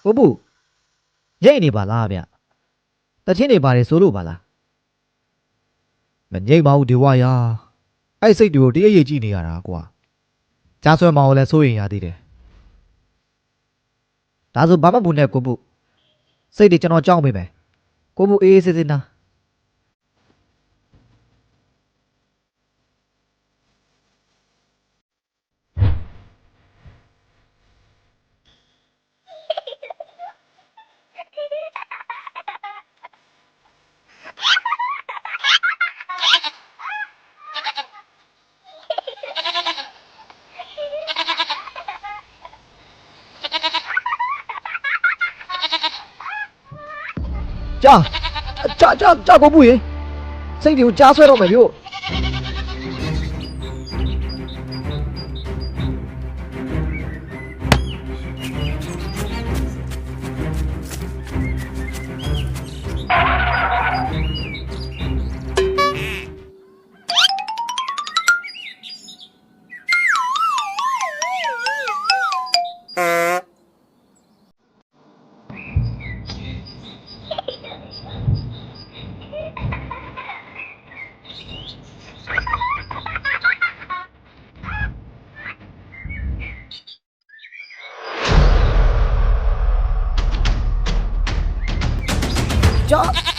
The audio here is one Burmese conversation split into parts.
ကိုပုရိတ်နေပါလားဗျတချင်းနေပါတယ်ဆိုလို့ပါလားမငိမ့်ပါဘူးဒီဝါယာအဲ့စိတ်တွေကိုတရရိပ်ကြည့်နေရတာကွာကြားဆွဲမအောင်လဲစိုးရင်ရသေးတယ်ဒါဆိုဘာမှမဘူးနဲ့ကိုပုစိတ်တွေကျွန်တော်ကြောက်မိမယ်ကိုပုအေးအေးဆေးဆေးနာကြာကိုပုရေစိတ်တွေကိုကြားဆွဲတော့မယ်ဗျို့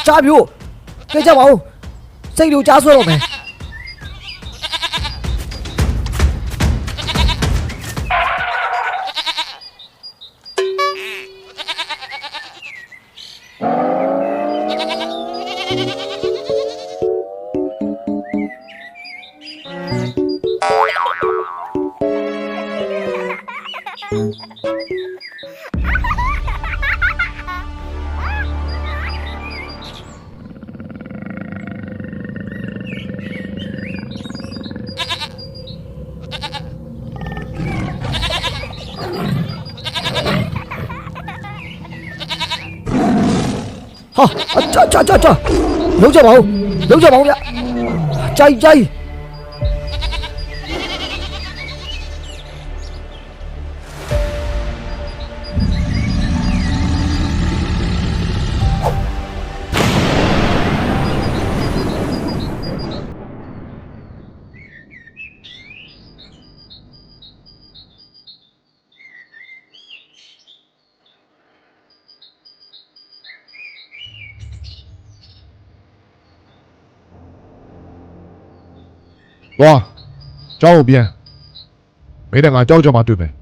ကြာဗျို့ကြည့်ကြပါဦးစိတ်တွေကိုကြားဆွဲတော့မယ်ကြာလုံးကြပါဦးဗျကြိုက်哇，找我边，没得俺找嘛对没？